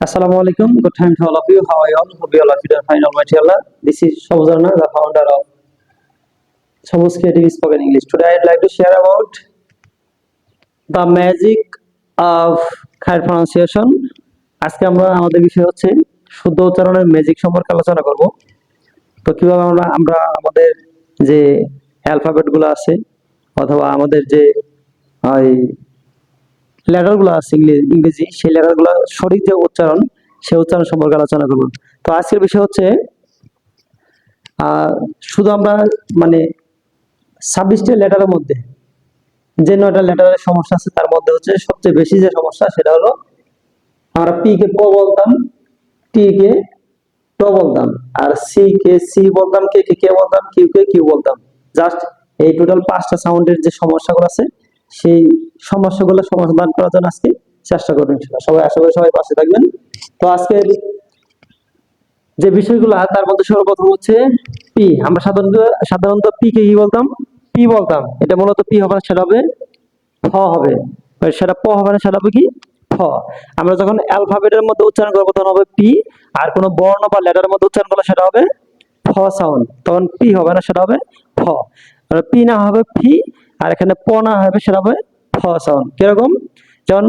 Assalamu alaikum. Good time to all of you. How are you all? Hope you all are fit and fine, Almighty Allah. This is Shobuzarna, the founder of Shobuz Creative Spoken English. Today, I'd like to share about the magic of Khayer pronunciation. আজকে আমরা আমাদের বিষয় হচ্ছে শুদ্ধ উচ্চারণের magic সম্পর্কে আলোচনা করব। তো কিভাবে আমরা আমাদের যে অ্যালফাবেট গুলো আছে অথবা আমাদের যে ওই লেটারগুলো আছে ইংরেজি, সেই লেটারগুলো সঠিক যে উচ্চারণ, সেই উচ্চারণ সম্পর্কে আলোচনা করব। তো আজকের বিষয় হচ্ছে শুধু আমরা মানে 26টা লেটারের মধ্যে যে 9টা লেটারের সমস্যা আছে, তার মধ্যে হচ্ছে সবচেয়ে বেশি যে সমস্যা সেটা হলো আমরা পি কে প বলতাম, টি কে ট বলতাম, আর সি কে সি বলতাম, কে কে কে বলতাম, কিউ কে কিউ বলতাম। জাস্ট এই টোটাল 5টা সাউন্ডের যে সমস্যাগুলো আছে, সেই সমস্যাগুলো সমাধান করার জন্য আজকে চেষ্টা করবেন ইনশাআল্লাহ। সবাই আশা করি সবাই পাশে থাকবেন। তো আজকে যে বিষয়গুলো, তার মধ্যে সর্বপ্রথম হচ্ছে পি। আমরা সাধারণত পি কে কি বলতাম? পি বলতাম। এটা মূলত পি হবে না, সেটা হবে ফ হবে। সেটা প হবে না, সেটা হবে কি ফ। আমরা যখন অ্যালফাবেটের মধ্যে উচ্চারণ করবো তখন হবে পি, আর কোনো বর্ণ বা লেটারের মধ্যে উচ্চারণ করলে সেটা হবে ফ সাউন্ড। তখন পি হবে না, সেটা হবে ফ। পি না হবে ফি, আর এখানে প না হবে, সেটা হবে ফ সাউন্ড। কিরকম? যেমন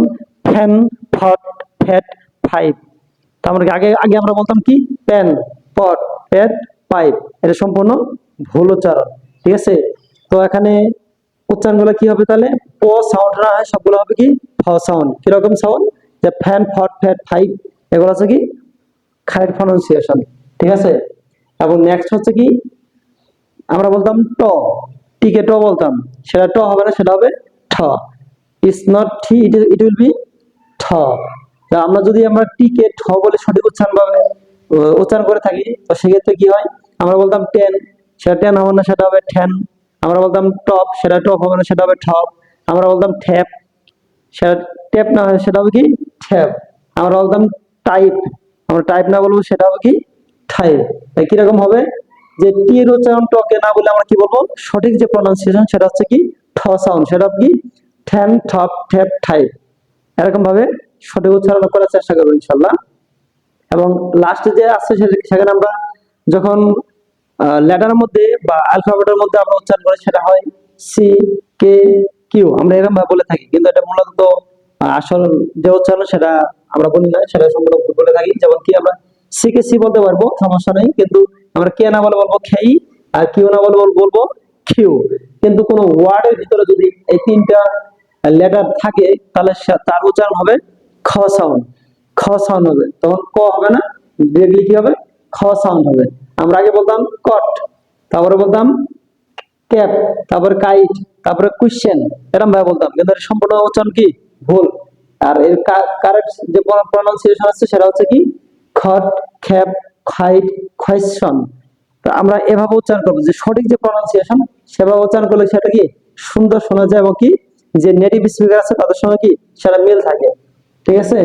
ফ্যান, ফট, ফ্যাট, ফাইভ। তার মানে আগে আগে আমরা বলতাম কি প্যান, পট, প্যাট, পাইপ। এটা সম্পূর্ণ ভুল উচ্চারণ, ঠিক আছে? তো এখানে উচ্চারণগুলো কি হবে তাহলে? প সাউন্ড না হয়, সবগুলো হবে কি ফ সাউন্ড। কিরকম সাউন্ড? যে ফ্যান, ফট, ফ্যাট, ফাইভ, এগুলো হচ্ছে কি খায়ের প্রনাউন্সিয়েশন, ঠিক আছে? এবং নেক্সট হচ্ছে কি আমরা বলতাম ট, টিকে ট বলতাম, সেটা ট হবে না, সেটা হবে ঠ। It's not T, it will be ঠ। আমরা যদি টিকে ঠ বলে সঠিক উচ্চারণ করে থাকি, তো সেক্ষেত্রে কি হয়? আমরা বলতাম টেন, সেটা টেন হবে না, সেটা হবে ঠ্যান। আমরা বলতাম টপ, সেটা টপ হবে না, সেটা হবে ঠপ। আমরা বলতাম ট্যাপ, সেটা ট্যাপ না হয়, সেটা হবে কি ট্যাপ। আমরা বলতাম টাইপ, আমরা টাইপ না বলবো, সেটা হবে কি টাইপ। তাই কিরকম হবে? যে টি এর উচ্চারণ টকে না বলে আমরা কি বলবো? সঠিক যে প্রনাউন্সিয়েশন সেটা হচ্ছে কি ঠ সাউন্ড, সেটা কি ঠ্যান, ঠপ, ট্যাপ, টাইপ। এরকম ভাবে সঠিক উচ্চারণ করার চেষ্টা করবো ইনশাল্লাহ। এবং লাস্টে যে আছে সেখানে আমরা যখন লেটারের মধ্যে বা অ্যালফাবেটের মধ্যে আমরা উচ্চারণ করি, সেটা হয় সি কে কিউ। আমরা এরকম ভাবে বলে থাকি, কিন্তু এটা মূলত আসল যে উচ্চারণ সেটা আমরা বলি না, সেটা সম্পূর্ণ ভুল বলে থাকি। যেমন কি আমরা সি কে সি বলতে পারবো, সমস্যা নেই, কিন্তু আমরা কে না বলে বলবো খেই, আর কিউ না বলে বলবো কিউ। কিন্তু কোনো ওয়ার্ডের ভিতরে যদি এই 3টা লেটার থাকে, তাহলে তার উচ্চারণ হবে খ সাউন্ড। খ সাউন্ড হবে, তখন ক হবে না, ডিরেক্টলি কি হবে? খ সাউন্ড হবে। আমরা আগে বলতাম কট, তারপরে বলতাম ক্যাপ, তারপরে কাইট, তারপরে কোশ্চেন, এরকম ভাবে বলতাম, কিন্তু এর সম্পূর্ণ উচ্চারণ কি ভুল। আর এর কারেক্ট যে প্রনাউন্সিয়েশন আছে সেটা হচ্ছে কি খট, খ্যাপ, খাইট, কোয়েশ্চন। তো আমরা এভাবে উচ্চারণ করবো, যে সঠিক যে প্রনাউন্সিয়েশন সেভাবে উচ্চারণ করলে সেটা কি সুন্দর শোনা যায়, এবং কি যে নেটিভ স্পিকার আছে তাদের সঙ্গে কি সেটা মিল থাকে, ঠিক আছে?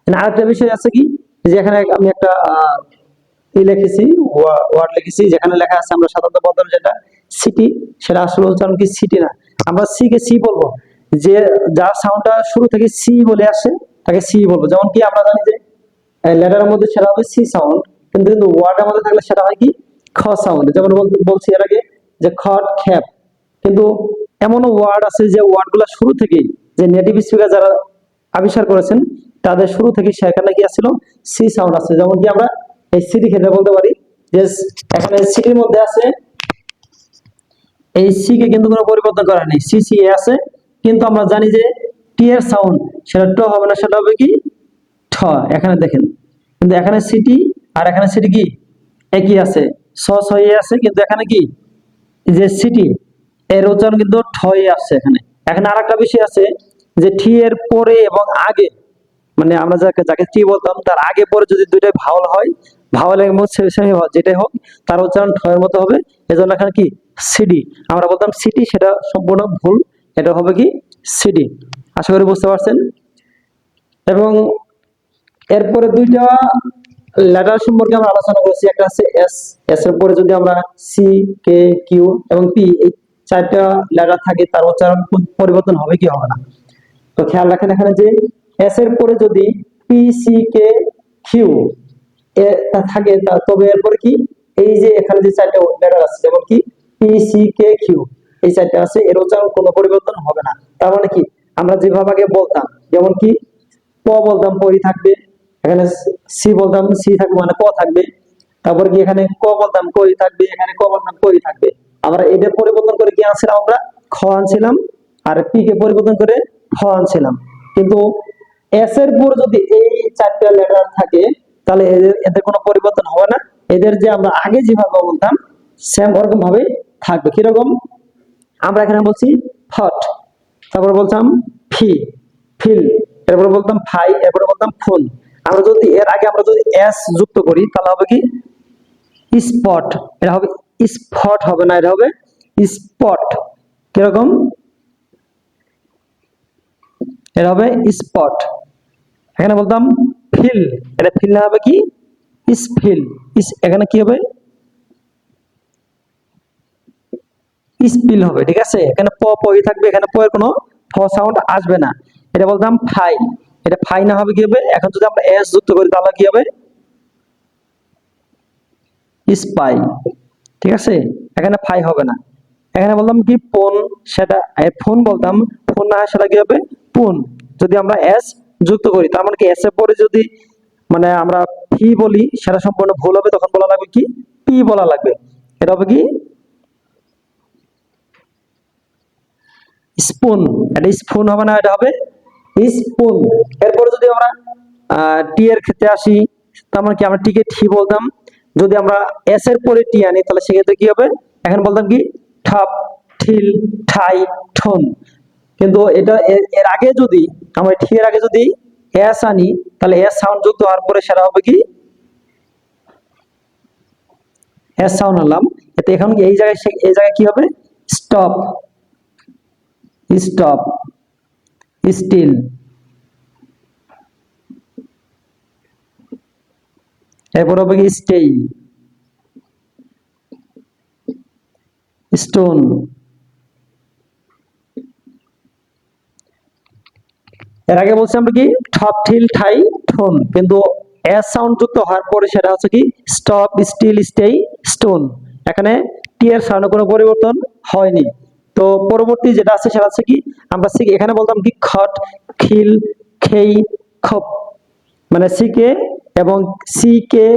আরেকটা বিষয় আছে কি, যে এখানে আমি একটা লিখেছি, ওয়ার্ড লিখেছি, যেখানে লেখা আছে আমরা সাধারণত বলতাম যেটা সিটি, সেটা আসলে উচ্চারণ কি সিটি না, আমরা সি কে সি বলবো। যে যার সাউন্ডটা শুরু থেকে সি বলে আসে তাকে সি বলবো। যেমন কি আমরা জানি যে লেটারের মধ্যে সেটা হবে সি সাউন্ড, কিন্তু কিন্তু ওয়ার্ডের মধ্যে থাকলে সেটা হয় কি খ সাউন্ড। যেমন বলছি এর আগে যে খট, খ্যাপ। কিন্তু এমনও ওয়ার্ড আছে যে ওয়ার্ডগুলো শুরু থেকেই যে নেটিভ স্পিকার যারা আবিষ্কার করেছেন, তাদের শুরু থেকে সেখানে কি আসছিল সি সাউন্ড আছে। যেমন কি আমরা এই সিটি ক্ষেত্রে বলতে পারি যে এখানে সিটির মধ্যে আছে এই সি কে কিন্তু কোনো পরিবর্তন করা নেই, সি সি এ আছে। কিন্তু আমরা জানি যে টি এর সাউন্ড সেটা ট হবে না, সেটা হবে কি ঠ। এখানে দেখেন, কিন্তু এখানে সিটি আর এখানে সিটি কি একই আছে, স হয়ে আছে, কিন্তু এখানে কি যে সিটি এর উচ্চারণ কিন্তু ঠয়ে আসছে এখানে। এখানে আরেকটা বিষয় আছে যে টি এর পরে এবং আগে, মানে আমরা যাকে টি বলতাম তার আগে পরে যদি দুইটাই ভাওয়াল হয়, ভাওয়ালের মধ্যে সেমি যেটাই হোক, তার উচ্চারণ ঠয়ের মতো হবে। এজন্য এখানে কি সিডি, আমরা বলতাম সিটি, সেটা সম্পূর্ণ ভুল। এটা হবে কি সিডি। আশা করি বুঝতে পারছেন। এবং এরপরে 2টা লেটার সম্পর্কে আমরা আলোচনা করেছি। একটা আছে এস, এস এর পরে যদি আমরা সি, কে, কিউ এবং পি, এই 4টা লেটার থাকে, তার উচ্চারণ পরিবর্তন হবে কি হবে না? তো খেয়াল রাখেন, এখানে যে এস এর পরে যদি পি সি কে কিউ থাকে, তবে এরপরে কি এই যে এখানে যে চারটা লেটার আছে, যেমন কি পি সি কে কিউ, এই চারটা আছে, এর উচ্চারণ কোনো পরিবর্তন হবে না। তার মানে কি আমরা যেভাবে আগে বলতাম, যেমন কি প বলতাম পই থাকবে, এখানে সি বলতাম সি থাকবে মানে প থাকবে, তারপর কি এখানে ক বলতাম কই থাকবে, এখানে ক বলতাম কই থাকবে। আমরা এদের পরিবর্তন করে কি আনছিলাম, আমরা খ আনছিলাম, আর পি কে পরিবর্তন করে খ আনছিলাম। কিন্তু এস এর পর যদি এই চারটা লেটার থাকে, তাহলে এদের কোনো পরিবর্তন হবে না। এদের যে আমরা আগে যেভাবে বলতাম সেম ওরকম ভাবে থাকবে। কিরকম, আমরা এখানে বলছি ফট, তারপর বলতাম ফি, ফিল, এরপরে বলতাম ফাই, এরপরে বলতাম ফোন। আমরা যদি এর আগে আমরা যদি এস যুক্ত করি তাহলে হবে কি স্পট, এটা হবে স্পট হবে না, এটা হবে স্পট। কিরকম, এটা হবে স্পট। এখানে বলতাম ফিল, এটা ফিল না হবে কি স্ফিল, এখানে কি হবে স্পিল হবে। ঠিক আছে, এখানে প পই থাকবে, এখানে প এর কোনো ফ সাউন্ড আসবে না। এটা বলতাম ফাই, এটা ফাই না হবে কি হবে, এখন যদি আমরা এস যুক্ত করি তাহলে কি হবে স্পাই। ঠিক আছে, এখানে ফাই হবে না। এখানে বললাম কি ফোন, সেটা ফোন বলতাম, ফোন না হয় সেটা কি হবে পুন। যদি আমরা এস যুক্ত করি তার মানে কি এস এর পরে যদি মানে আমরা ফি বলি সেটা সম্পূর্ণ ভুল হবে, তখন বলা লাগবে কি পি বলা লাগবে। এটা হবে কি স্পুন, এটা স্পুন হবে না, এটা হবে স্পুন। এরপরে যদি আমরা টি এর ক্ষেত্রে আসি, তার মানে কি আমরা টি কে ঠি বলতাম, যদি আমরা এস এর পরে টি আনি তাহলে সেক্ষেত্রে কি হবে, এখন বলতাম কি ঠাপ, ঠিল, ঠাই, ঠন। কিন্তু এটা এর আগে যদি আমরা টি এর আগে যদি এস আনি তাহলে এস সাউন্ড যুক্ত হওয়ার পরে সেটা হবে কি এস সাউন্ড আনলাম, এতে এখন এই জায়গায় কি হবে স্টপ, স্টপ, স্টিল, এরপর হবে কি স্টেই, স্টোন। এর আগে বলছি আমরা কি ঠপ, ঠিল, ঠাই, ঠোন, কিন্তু এস সাউন্ড যুক্ত হওয়ার পরে সেটা হচ্ছে কি স্টপ, স্টিল, স্টেই, স্টোন। এখানে টি এর সাউন্ডে কোনো পরিবর্তন হয়নি। তো পরবর্তী যেটা আছে সেটা হচ্ছে কি আমরা এখানে বলতাম কি খট, খিল, খেই, খপ, মানে সি কে এবং সি কে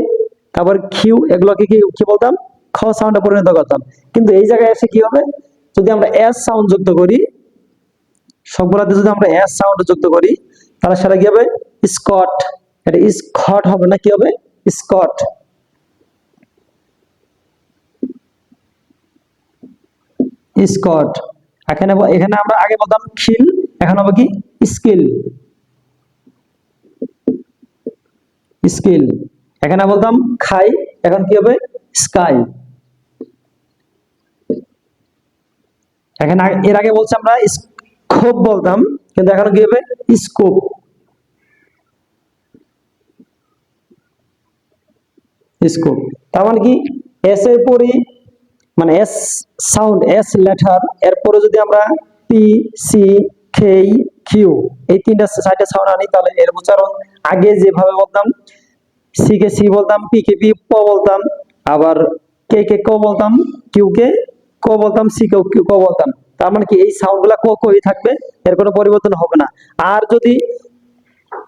তারপর কিউ এগুলোকে কি কি বলতাম খ সাউন্ডে পরিণত করতাম। কিন্তু এই জায়গায় এসে কি হবে, যদি আমরা এস সাউন্ড যুক্ত করি, সবগুলোতে যদি আমরা এস সাউন্ড যুক্ত করি তাহলে সেটা কি হবে স্কট, এটা স্কট হবে না, কি হবে স্কট। স্কট। এখানে এখানে আমরা আগে বলতাম খিল, এখন হবে কি স্কিল, স্কিল। এখানে বলতাম খাই, এখন কি হবে স্কাই। এখানে এর আগে বলছি আমরা স্কোপ বলতাম, কিন্তু এখন কি হবে স্কোপ, স্কোপ। তার মানে কি এস এর পরে মানে এস সাউন্ড, এস লেটার এরপরে যদি আমরা পি সি কে কিউ এই তিনটা চারটা সাউন্ড আনি তাহলে এর উচ্চারণ আগে যেভাবে বলতাম সি কে সি বলতাম, পি কে পি প বলতাম, আবার কে কে ক বলতাম, কিউ কে ক বলতাম, সি কে কিউ ক বলতাম। তার মানে কি এই সাউন্ড গুলা কই থাকবে, এর কোনো পরিবর্তন হবে না। আর যদি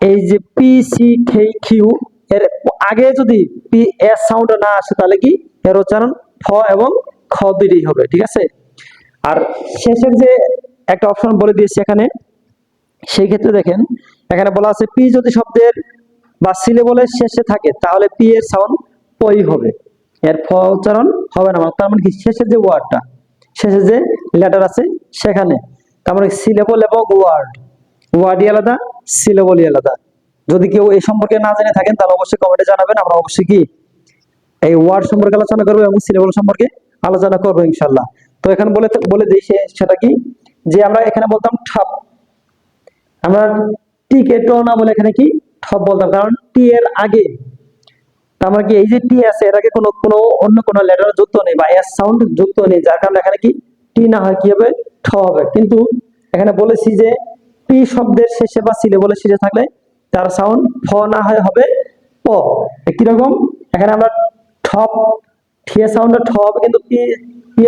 এই যে পি সি কে কিউ এর আগে যদি পি এস সাউন্ড না আসে তাহলে কি এর উচ্চারণ ফ এবং খ দুইটাই হবে। ঠিক আছে, আর শেষের যে একটা অপশন বলে দিয়েছি এখানে, সেই ক্ষেত্রে দেখেন এখানে বলা আছে পি যদি শব্দের বা সিলেবলের শেষে থাকে তাহলে পি এর সাউন্ড পই হবে, এর ফ উচ্চারণ হবে না। তার মানে কি শেষের যে ওয়ার্ডটা, শেষে যে লেটার আছে সেখানে, তার মানে সিলেবল এবং ওয়ার্ডই আলাদা, সিলেবলই আলাদা। যদি কেউ এই সম্পর্কে না জেনে থাকেন তাহলে অবশ্যই কমেন্টে জানাবেন, আমরা অবশ্যই কি এই ওয়ার্ড সম্পর্কে আলোচনা করবো এবং সিলেবল সম্পর্কে আলোচনা করবো ইনশাল্লাহ। তো এখানে বলে দিই সেটা কি, যে আমরা এখানে বলতাম ঠপ, আমরা টি কে ট না বলে এখানে কি ঠপ বলতাম, কারণ টি এর আগে তার মানে কি এই যে টি আছে এর আগে কোনো অন্য কোনো লেটার যুক্ত নেই বা এস সাউন্ড যুক্ত নেই, যার কারণে এখানে কি টি না হয় কি হবে ঠ হবে। কিন্তু এখানে বলেছি যে পি শব্দের শেষে বা সিলেবলের শেষে থাকলে তার সাউন্ড ফ না হয় হবে প। কিরকম, এখানে আমরা ঠপ, ঠিয়ে সাউন্ডটা ঠ হবে, কিন্তু পি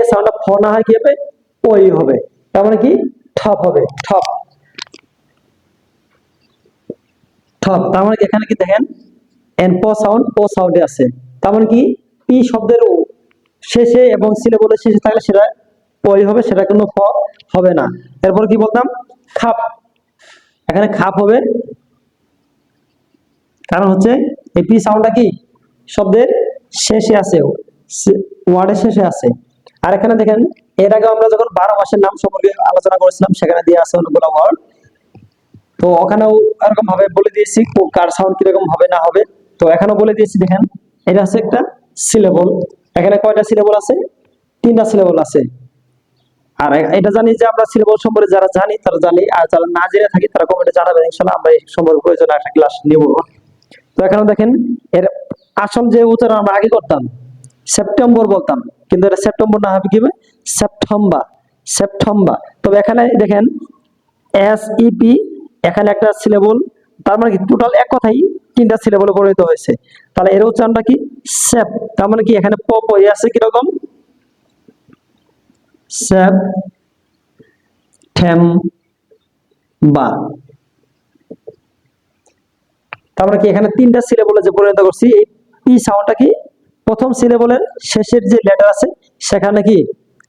এর সাউন্ডটা ফ না হয় কি হবে, পই হবে। তার মানে কি ঠপ হবে, ঠপ ঠপ। তার মানে এখানে কি দেখেন এন প সাউন্ড প সাউন্ডে আছে। তার মানে কি পি শব্দের শেষে এবং সিলেবলের শেষে থাকলে সেটা পই হবে, সেটা কোনো ফ হবে না। এরপর কি বলতাম, খাপ, এখানে খাপ হবে, কারণ হচ্ছে এই পি সাউন্ডটা কি শব্দের শেষে আছে, ওয়ার্ডের শেষে আছে। আর এখানে দেখেন এর আগে আমরা যখন 12 মাসের নাম সম্পর্কে আলোচনা করেছিলাম, সেখানে দিয়ে আছে অনেকগুলো ওয়ার্ড। তো ওখানেও এরকম ভাবে বলে দিয়েছি কার সাউন্ড কিরকম হবে না হবে। তো এখানেও বলে দিয়েছি, দেখেন এটা হচ্ছে একটা সিলেবল। এখানে কয়টা সিলেবল আছে, 3টা সিলেবল আছে। আর এটা জানি যে আমরা সিলেবল সম্পর্কে যারা জানি তারা জানি, আর যারা না জেনে থাকি তারা কমেন্টে জানাবেন, ইনশাআল্লাহ আমরা এই সম্পর্কে প্রয়োজনে একটা ক্লাস নিব। তো এখানে দেখেন এর আসল যে উচ্চারণ আমরা আগে করতাম সেপ্টেম্বর বলতাম, কিন্তু এটা সেপ্টেম্বর না হবে কি হবে, সেপ্টেম্বর, সেপ্টেম্বর। তবে এখানে দেখেন এস ইপি, এখানে একটা সিলেবল, তার মানে কি টোটাল এক কথাই 3টা সিলেবলে পরিণত হয়েছে। তাহলে এর উচ্চারণটা কি সেপ, তার মানে কি এখানে প পই আছে কিরকম, সেপ ঠেম বা। তার মানে কি এখানে 3টা সিলেবলে যে পরিণত করছি, এই পি সাউন্ডটা কি প্রথম সিলেবলের শেষের যে লেটার আছে সেখানে কি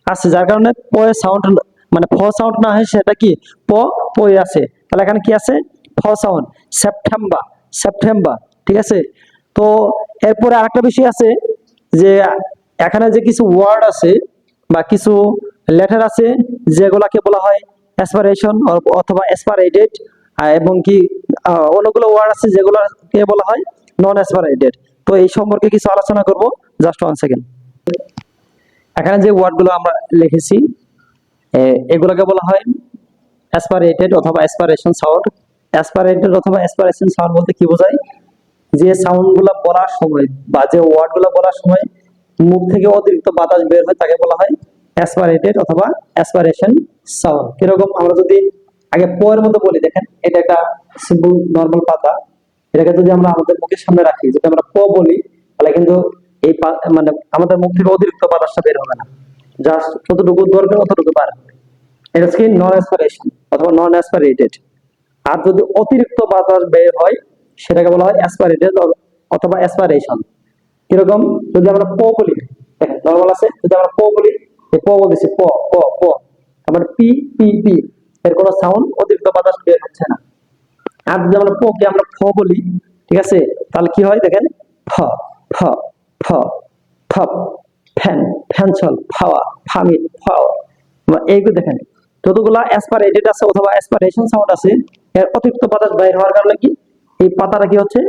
আছে, যার কারণে প এর সাউন্ড মানে ফ সাউন্ড না হয় সেটা কি প পই আছে। তাহলে এখানে কি আছে ফ সাউন্ড, সেপ্টেম্বর, সেপ্টেম্বর, ঠিক আছে। তো এরপরে আরেকটা বিষয় আছে যে এখানে যে কিছু ওয়ার্ড আছে বা কিছু লেটার আছে যেগুলাকে বলা হয় অ্যাসপারেশন অথবা অ্যাসপারেটেড, এবং কি অনেকগুলো ওয়ার্ড আছে যেগুলোকে বলা হয় নন অ্যাসপারেটেড। তো এই সম্পর্কে কিছু আলোচনা করব, জাস্ট 1 সেকেন্ড। এখানে যে ওয়ার্ডগুলো আমরা লিখেছি এগুলোকে বলা হয় অ্যাসপারেটেড অথবা অ্যাসপারেশন সাউন্ড। অ্যাসপারেটেড অথবা অ্যাসপারেশন সাউন্ড বলতে কি বোঝায়, যে সাউন্ডগুলো বলার সময় বা যে ওয়ার্ডগুলো বলার সময় মুখ থেকে অতিরিক্ত বাতাস বের হয় তাকে বলা হয় অ্যাসপারেটেড অথবা অ্যাসপারেশন সাউন্ড। কিরকম, আমরা যদি আগে প এর মতো বলি, দেখেন এটা একটা সিম্পল নরমাল পাতা, এটাকে যদি আমরা আমাদের মুখের সামনে রাখি, যদি আমরা প বলি, তাহলে কিন্তু এই মানে আমাদের মুখ থেকে অতিরিক্ত বাতাসটা বের হবে না, জাস্ট যতটুকু দরকার ততটুকু বার হবে। এটা হচ্ছে নন অ্যাসপারেশন অথবা নন অ্যাসপারেটেড। আর যদি অতিরিক্ত বাতাস বের হয় সেটাকে বলা হয় অ্যাসপারেটেড অথবা অ্যাসপারেশন। কিরকম, যদি আমরা প বলি, দেখেন নরমাল আছে, যদি আমরা প বলি, প বলতেছি প প প, আমরা পি পি পি, এর কোনো সাউন্ড অতিরিক্ত বাতাস বের হচ্ছে না। আর যদি আমরা প কে আমরা ফ বলি, ঠিক আছে, তাহলে কি হয় দেখেন ফ ফ ফ ফপ, ফ্যান ফ্যানচল, ফাওয়া ফামিল ফাওয়া, এইগুলো দেখেন যতগুলা অ্যাসপারেটেড আছে অথবা অ্যাসপারেশন সাউন্ড আছে, এর অতিরিক্ত বাতাস বাইর হওয়ার কারণে কি এই পাতাটা কি হচ্ছে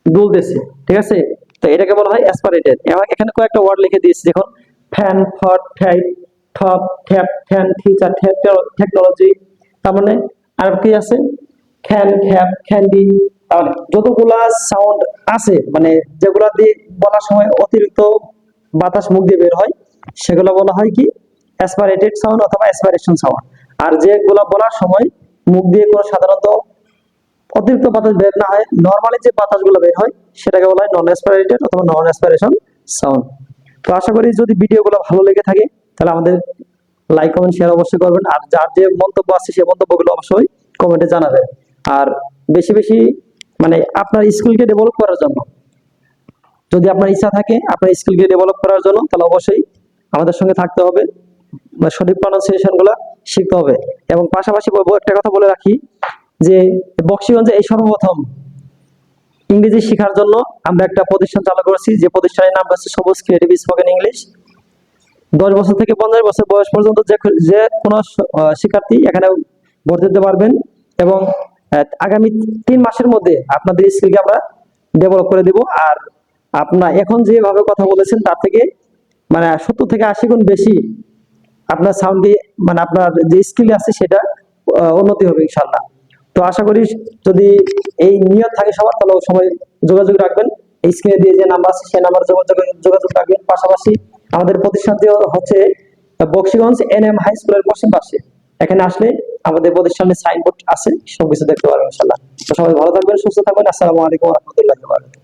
দুলতেছে, ঠিক আছে। তো এটাকে বলা হয় অ্যাসপারেটেড। এখানে কয়েকটা ওয়ার্ড লিখে দিয়েছি, দেখুন ফ্যান, ফট, ফ্যাই, থপ, থ্যাপ, ফ্যান, ফিচার, টেকনোলজি। তার মানে আর কি আছে, খ্যান, খ্যাপ, খ্যান্ডি। তাহলে যতগুলা সাউন্ড আছে মানে যেগুলা দিয়ে বলার সময় অতিরিক্ত বাতাস মুখ দিয়ে বের হয় সেগুলো বলা হয় কি অ্যাসপারেটেড সাউন্ড অথবা অ্যাসপারেশন সাউন্ড। আর যেগুলা বলার সময় মুখ দিয়ে কোনো সাধারণত অতিরিক্ত বাতাস বের না হয়, নরমালি যে বাতাসগুলো বের হয় সেটাকে বলা হয় নন অ্যাসপারেটেড অথবা নন অ্যাসপারেশন সাউন্ড। তো আশা করি যদি ভিডিওগুলো ভালো লেগে থাকে তাহলে আমাদের লাইক কমেন্ট শেয়ার অবশ্যই করবেন, আর যার যে মন্তব্য আছে সেই মন্তব্যগুলো অবশ্যই কমেন্টে জানাবেন। আর বেশি বেশি মানে আপনার স্কিলকে ডেভেলপ করার জন্য, যদি আপনার ইচ্ছা থাকে আপনার স্কিলকে ডেভেলপ করার জন্য, তাহলে অবশ্যই আমাদের সঙ্গে থাকতে হবে, সঠিক প্রনাউন্সিয়েশন গুলা শিখতে হবে। এবং পাশাপাশি একটা কথা বলে রাখি যে বক্সিগঞ্জে এই সর্বপ্রথম ইংরেজি শেখার জন্য আমরা একটা প্রতিষ্ঠান চালু করেছি, যে প্রতিষ্ঠানের নাম হচ্ছে সবুজ ক্রিয়েটিভ স্পোকেন ইংলিশ। 10 বছর থেকে 50 বছর বয়স পর্যন্ত যে কোনো শিক্ষার্থী এখানে ভর্তি হতে পারবেন, এবং আগামী 3 মাসের মধ্যে আপনাদের স্কিলকে আমরা ডেভেলপ করে দেব। আর আপনার এখন যেভাবে কথা বলেছেন তার থেকে মানে 70 থেকে 80 গুণ বেশি আপনার সাউন্ডে মানে আপনার যে স্কিল আছে সেটা উন্নতি হবে ইনশাআল্লাহ। তো আশা করি যদি এই নিয়ত থাকে সবার, তাহলে সবাই যোগাযোগ রাখবেন, এই স্ক্রিনে দিয়ে যে নাম্বার আছে সেই নাম্বারে যোগাযোগ রাখবেন। পাশাপাশি আমাদের প্রতিষ্ঠানটি হচ্ছে বক্সিগঞ্জ NM হাই স্কুলের পশ্চিম পাশে। এখানে আসলে আমাদের প্রতিষ্ঠানের সাইনবোর্ড আছে, সবকিছু দেখতে পারবেন ইনশাআল্লাহ। তো সবাই ভালো থাকবেন, সুস্থ থাকবেন। আসসালামু আলাইকুম ওয়া রাহমাতুল্লাহি ওয়া বারাকাতুহু।